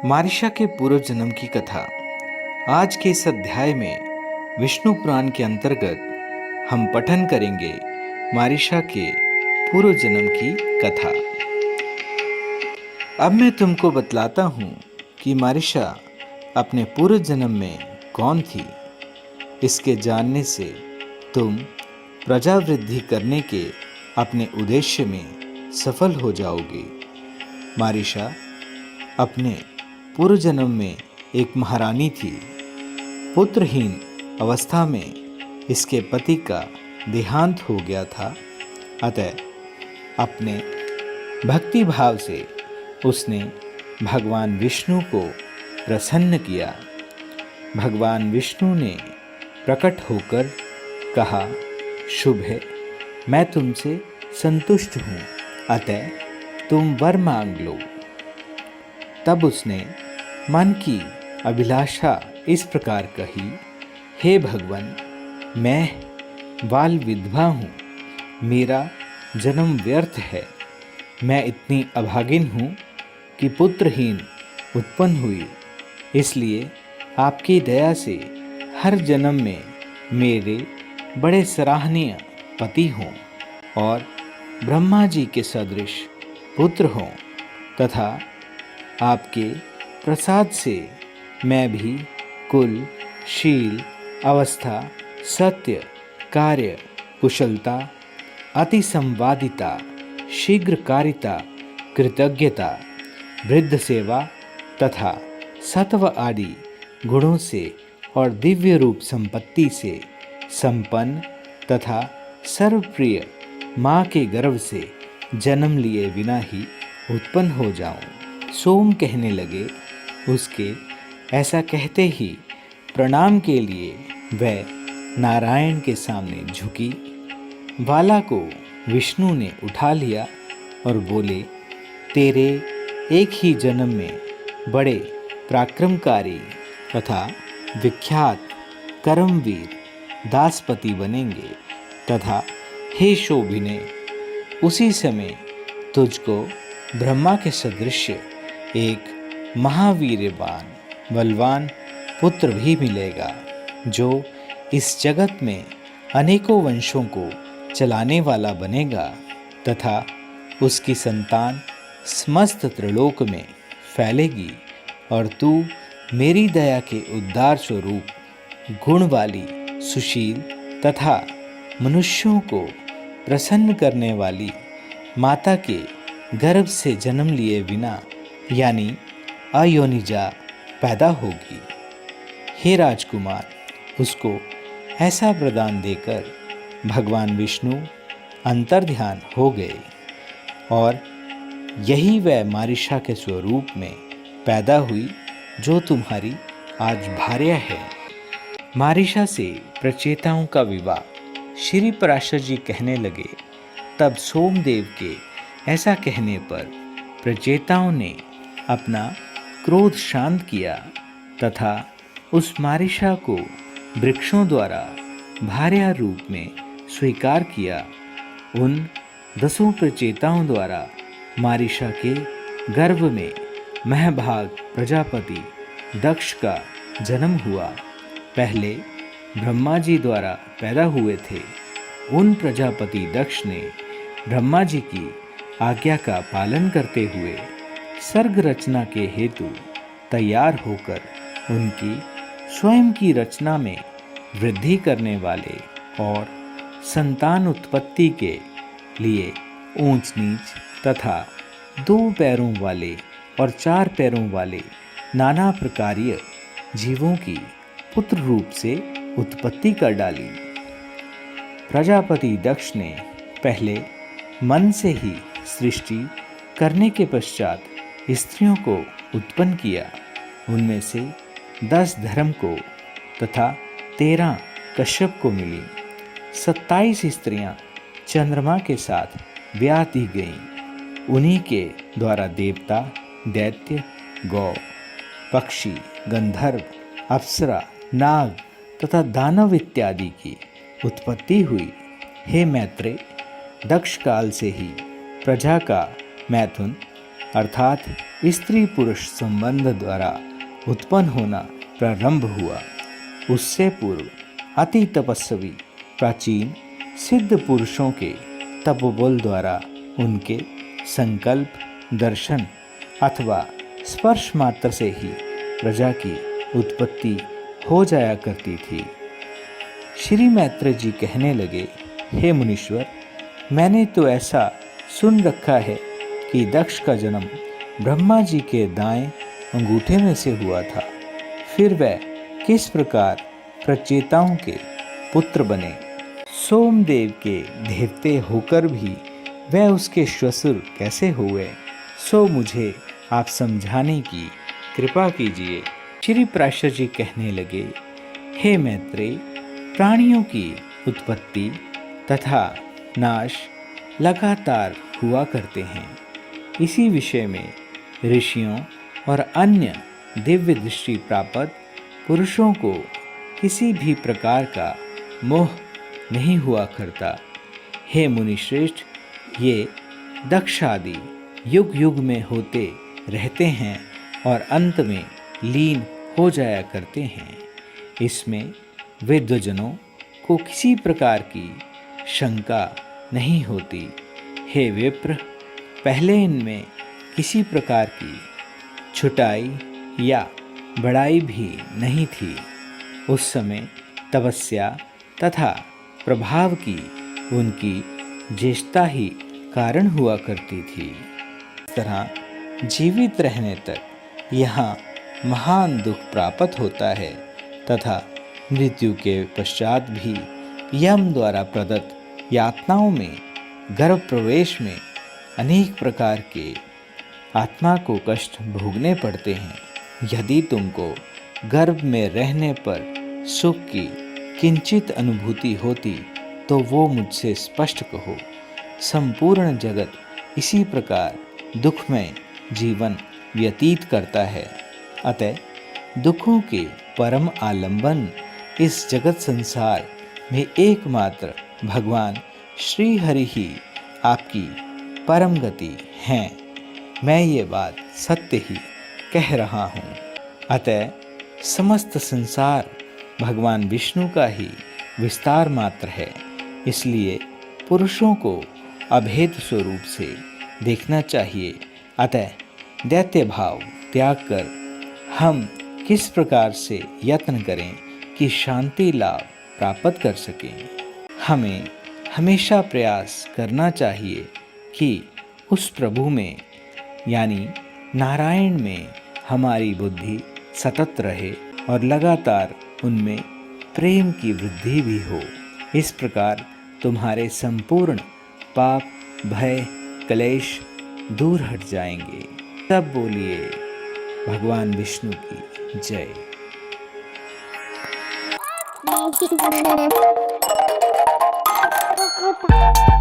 मारिशा के पूर्व जन्म की कथा। आज के इस अध्याय में विष्णु पुराण के अंतर्गत हम पठन करेंगे मारिशा के पूर्व जन्म की कथा। अब मैं तुमको बतलाता हूँ कि मारिशा अपने पूर्व जन्म में कौन थी। इसके जानने से तुम प्रजावृद्धि करने के अपने उद्देश्य में सफल हो जाओगे। मारिशा अपने पूर्व जन्म में एक महारानी थी। पुत्रहीन अवस्था में इसके पति का देहांत हो गया था। अतः अपने भक्ति भाव से उसने भगवान विष्णु को प्रसन्न किया। भगवान विष्णु ने प्रकट होकर कहा, शुभ है, मैं तुमसे संतुष्ट हूँ, अतः तुम वर मांग लो। तब उसने मन की अभिलाषा इस प्रकार कही, हे भगवान, मैं बाल विधवा हूँ, मेरा जन्म व्यर्थ है। मैं इतनी अभागिन हूँ कि पुत्रहीन उत्पन्न हुई। इसलिए आपकी दया से हर जन्म में मेरे बड़े सराहनीय पति हों और ब्रह्मा जी के सदृश पुत्र हों, तथा आपके प्रसाद से मैं भी कुल, शील, अवस्था, सत्य, कार्य, कुशलता, अति संवादिता, शीघ्रकारिता, कृतज्ञता, वृद्ध सेवा तथा सत्व आदि गुणों से और दिव्य रूप संपत्ति से संपन्न तथा सर्वप्रिय माँ के गर्भ से जन्म लिए बिना ही उत्पन्न हो जाऊं। सोम कहने लगे। उसके ऐसा कहते ही प्रणाम के लिए वह नारायण के सामने झुकी। बाला को विष्णु ने उठा लिया और बोले, तेरे एक ही जन्म में बड़े पराक्रमकारी तथा विख्यात कर्मवीर दासपति बनेंगे, तथा हे शोभिने, उसी समय तुझको ब्रह्मा के सदृश एक महावीर्यवान बलवान पुत्र भी मिलेगा, जो इस जगत में अनेकों वंशों को चलाने वाला बनेगा, तथा उसकी संतान समस्त त्रिलोक में फैलेगी। और तू मेरी दया के उद्धार स्वरूप गुण वाली, सुशील तथा मनुष्यों को प्रसन्न करने वाली माता के गर्भ से जन्म लिए बिना यानी अयोनिजा पैदा होगी। हे राजकुमार, उसको ऐसा प्रदान देकर भगवान विष्णु अंतर्ध्यान हो गए और यही वह मारिशा के स्वरूप में पैदा हुई जो तुम्हारी आज भार्या है। मारिशा से प्रचेताओं का विवाह श्री पराशर जी कहने लगे। तब सोमदेव के ऐसा कहने पर प्रचेताओं ने अपना क्रोध शांत किया तथा उस मारिशा को वृक्षों द्वारा भार्या रूप में स्वीकार किया। उन 10 प्रचेताओं द्वारा मारिशा के गर्भ में महभाग प्रजापति दक्ष का जन्म हुआ। पहले ब्रह्मा जी द्वारा पैदा हुए थे। उन प्रजापति दक्ष ने ब्रह्मा जी की आज्ञा का पालन करते हुए सर्ग रचना के हेतु तैयार होकर उनकी स्वयं की रचना में वृद्धि करने वाले और संतान उत्पत्ति के लिए ऊंच नीच तथा 2 पैरों वाले और 4 पैरों वाले नाना प्रकारीय जीवों की पुत्र रूप से उत्पत्ति कर डाली। प्रजापति दक्ष ने पहले मन से ही सृष्टि करने के पश्चात स्त्रियों को उत्पन्न किया। उनमें से 10 धर्म को तथा 13 कश्यप को मिली। 27 स्त्रियां चंद्रमा के साथ ब्याह दी गईं। उन्हीं के द्वारा देवता, दैत्य, गौ, पक्षी, गंधर्व, अप्सरा, नाग तथा दानव इत्यादि की उत्पत्ति हुई। हे मैत्रेय, दक्ष काल से ही प्रजा का मैथुन अर्थात स्त्री पुरुष संबंध द्वारा उत्पन्न होना प्रारंभ हुआ। उससे पूर्व अति तपस्वी प्राचीन सिद्ध पुरुषों के तपोबल द्वारा उनके संकल्प, दर्शन अथवा स्पर्श मात्र से ही प्रजा की उत्पत्ति हो जाया करती थी। श्री मैत्रेय जी कहने लगे, हे मुनीश्वर, मैंने तो ऐसा सुन रखा है कि दक्ष का जन्म ब्रह्मा जी के दाएं अंगूठे में से हुआ था। फिर वह किस प्रकार प्रचेताओं के पुत्र बने? सोमदेव के देवते होकर भी वह उसके श्वशुर कैसे हुए? सो मुझे आप समझाने की कृपा कीजिए। श्री पराशर जी कहने लगे, हे मैत्रेय, प्राणियों की उत्पत्ति तथा नाश लगातार हुआ करते हैं। इसी विषय में ऋषियों और अन्य दिव्य दृष्टि प्राप्त पुरुषों को किसी भी प्रकार का मोह नहीं हुआ करता। हे मुनिश्रेष्ठ, ये दक्ष आदि युग युग में होते रहते हैं और अंत में लीन हो जाया करते हैं। इसमें विद्वजनों को किसी प्रकार की शंका नहीं होती। हे विप्र, पहले इनमें किसी प्रकार की छुटाई या बड़ाई भी नहीं थी। उस समय तपस्या तथा प्रभाव की उनकी ज्येष्ठता ही कारण हुआ करती थी। इस तरह जीवित रहने तक यहाँ महान दुख प्राप्त होता है तथा मृत्यु के पश्चात भी यम द्वारा प्रदत्त यातनाओं में गर्भ प्रवेश में अनेक प्रकार के आत्मा को कष्ट भोगने पड़ते हैं। यदि तुमको गर्भ में रहने पर सुख की किंचित अनुभूति होती तो वो मुझसे स्पष्ट कहो। संपूर्ण जगत इसी प्रकार दुखमय जीवन व्यतीत करता है। अतः दुखों के परम आलंबन इस जगत संसार में एकमात्र भगवान श्री हरि ही आपकी परम गति हैं। मैं ये बात सत्य ही कह रहा हूँ। अतः समस्त संसार भगवान विष्णु का ही विस्तार मात्र है। इसलिए पुरुषों को अभेद स्वरूप से देखना चाहिए। अतः दैत्य भाव त्याग कर हम किस प्रकार से यत्न करें कि शांति लाभ प्राप्त कर सकें। हमें हमेशा प्रयास करना चाहिए कि उस प्रभु में यानी नारायण में हमारी बुद्धि सतत रहे और लगातार उनमें प्रेम की वृद्धि भी हो। इस प्रकार तुम्हारे संपूर्ण पाप, भय, क्लेश दूर हट जाएंगे। तब बोलिए भगवान विष्णु की जय। Thank you.